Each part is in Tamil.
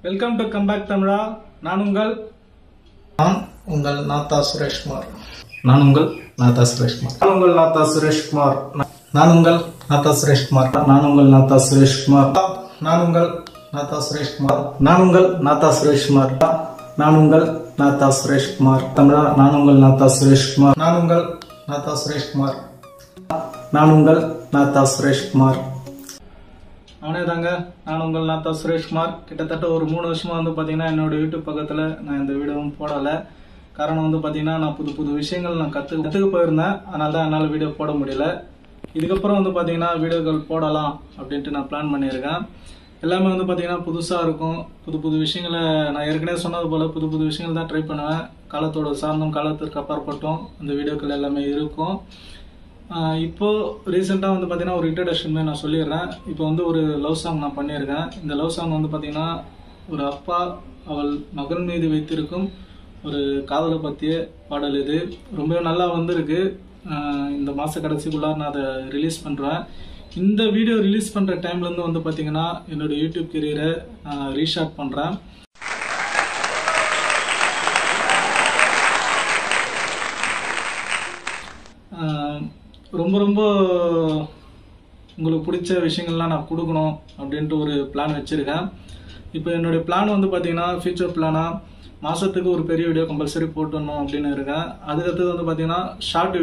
வெல்கம் டு கம்பேக் தமிழா. நான் உங்கள் நாதா சுரேஷ்குமார். நான் உங்கள் நாதா சுரேஷ்குமார். நான் உங்கள் நாதா சுரேஷ்குமார். நான் உங்கள் நாதா சுரேஷ்குமார். நான் உங்கள் நாதா சுரேஷ்குமார். நான் உங்கள் நாதா சுரேஷ்குமார். நான் உங்கள் நாதா சுரேஷ்குமார். தமிழா நான் உங்கள் நாதா சுரேஷ்குமார். நான் உங்கள் நாதா சுரேஷ்குமார். நான் உங்கள் நாதா சுரேஷ்குமார். அவனே தாங்க, நான் உங்கள் நாதா சுரேஷ்குமார். கிட்டத்தட்ட ஒரு 3 வருஷமா வந்து பார்த்தீங்கன்னா என்னோட யூடியூப் பக்கத்தில் நான் இந்த வீடியோவும் போடலை. காரணம் வந்து பார்த்தீங்கன்னா நான் புது விஷயங்கள் நான் கற்றுக்க போயிருந்தேன். அதனால தான் என்னால் வீடியோ போட முடியல. இதுக்கப்புறம் வந்து பார்த்தீங்கன்னா வீடியோக்கள் போடலாம் அப்படின்ட்டு நான் பிளான் பண்ணியிருக்கேன். எல்லாமே வந்து பார்த்தீங்கன்னா புதுசாக இருக்கும். புது விஷயங்களை நான் ஏற்கனவே சொன்னது போல் புது விஷயங்கள் தான் ட்ரை பண்ணுவேன். காலத்தோட சார்ந்தும் காலத்திற்கு அப்பாற்பட்டும் அந்த வீடியோக்கள் எல்லாமே இருக்கும். இப்போது ரீசெண்டாக வந்து பார்த்தீங்கன்னா ஒரு இன்ட்ரடக்ஷன் நான் சொல்லிடுறேன். இப்போ வந்து ஒரு லவ் சாங் நான் பண்ணியிருக்கேன். இந்த லவ் சாங் வந்து பார்த்தீங்கன்னா ஒரு அப்பா அவள் மகன் மீது வைத்திருக்கும் ஒரு காதலை பற்றிய பாடல். இது ரொம்பவே நல்லா வந்திருக்கு. இந்த மாத கடைசிக்குள்ளார நான் அதை ரிலீஸ் பண்ணுறேன். இந்த வீடியோ ரிலீஸ் பண்ணுற டைம்லேருந்து வந்து பார்த்தீங்கன்னா என்னோடய யூடியூப் கெரியரை நான் ரீஸ்டார்ட் பண்ணுறேன். ரொம்ப உங்களுக்கு பிடிச்ச விஷயங்கள்லாம் நான் கொடுக்கணும் அப்படின்ட்டு ஒரு பிளான் வச்சுருக்கேன். இப்போ என்னுடைய பிளான் வந்து பார்த்தீங்கன்னா ஃபியூச்சர் பிளானாக மாதத்துக்கு ஒரு பெரிய வீடியோ கம்பல்சரி போட்டுடணும் அப்படின்னு இருக்கேன். அதுக்கடுத்தது வந்து பார்த்தீங்கன்னா ஷார்ட்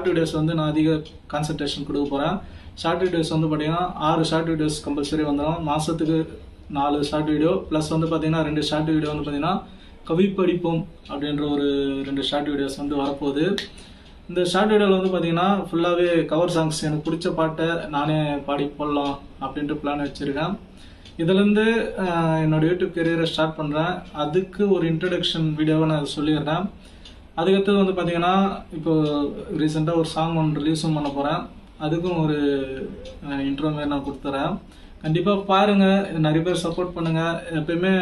வீடியோஸ் வந்து நான் அதிக கான்சன்ட்ரேஷன் கொடுக்க போகிறேன். ஷார்ட் வீடியோஸ் வந்து பார்த்தீங்கன்னா 6 ஷார்ட் வீடியோஸ் கம்பல்சரி வந்துடும். மாதத்துக்கு 4 ஷார்ட் வீடியோ ப்ளஸ் வந்து பார்த்தீங்கன்னா 2 ஷார்ட் வீடியோ வந்து பார்த்தீங்கன்னா கவி படிப்போம் அப்படின்ற ஒரு 2 ஷார்ட் வீடியோஸ் வந்து வரப்போகுது. இந்த ஷார்ட் வீடியோவில் வந்து பார்த்தீங்கன்னா ஃபுல்லாகவே கவர் சாங்ஸ், எனக்கு பிடிச்ச பாட்டை நானே பாடி போடலாம் அப்படின்ட்டு பிளான் வச்சுருக்கேன். இதுலேருந்து என்னோடய யூடியூப் கெரியரை ஸ்டார்ட் பண்ணுறேன். அதுக்கு ஒரு இன்ட்ரடக்ஷன் வீடியோவை நான் சொல்லிடுறேன். அதுக்கடுத்தது வந்து பார்த்தீங்கன்னா இப்போ ரீசெண்டாக ஒரு சாங் ஒன்று ரிலீஸும் பண்ண போகிறேன். அதுக்கும் ஒரு இன்ட்ரோ மாரி நான் கொடுத்துறேன். கண்டிப்பாக பாருங்கள், நிறைய பேர் சப்போர்ட் பண்ணுங்கள். எப்பயுமே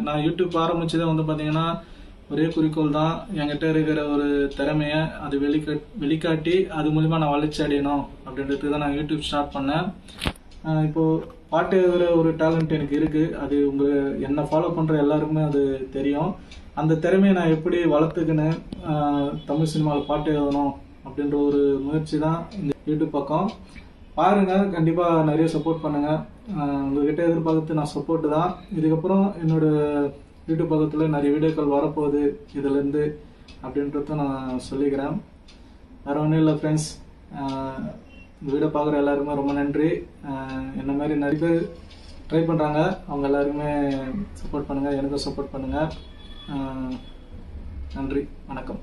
நான் யூடியூப் ஆரம்பிச்சதே வந்து பார்த்தீங்கன்னா ஒரே குறிக்கோள் தான், என்கிட்ட இருக்கிற ஒரு திறமையை அது வெளிக்காட்டி அது மூலிமா நான் வளர்ச்சி அடையணும் அப்படின்றதுக்கு தான் நான் யூடியூப் ஸ்டார்ட் பண்ணேன். இப்போது பாட்டு எழுதுகிற ஒரு டேலண்ட் எனக்கு இருக்குது. அது என்னை ஃபாலோ பண்ணுற எல்லாருக்குமே அது தெரியும். அந்த திறமையை நான் எப்படி வளர்த்துக்கின்னு தமிழ் சினிமாவில் பாட்டு எழுதணும் அப்படின்ற ஒரு முயற்சி தான் இந்த யூடியூப் பக்கம். பாருங்கள், கண்டிப்பாக நிறைய சப்போர்ட் பண்ணுங்கள். உங்கள்கிட்ட எதிர்பார்த்து நான் சப்போர்ட்டு தான். இதுக்கப்புறம் என்னோடய யூடியூப் பக்கத்தில் நிறைய வீடியோக்கள் வரப்போகுது இதுலேருந்து அப்படின்றத நான் சொல்லிக்கிறேன். வேறு ஒன்றும் இல்லை ஃப்ரெண்ட்ஸ். இந்த வீடியோ பார்க்குற எல்லாருக்குமே ரொம்ப நன்றி. என்ன மாதிரி நிறைய பேர் ட்ரை பண்ணுறாங்க, அவங்க எல்லாருக்குமே சப்போர்ட் பண்ணுங்கள், எனக்கும் சப்போர்ட் பண்ணுங்கள். நன்றி, வணக்கம்.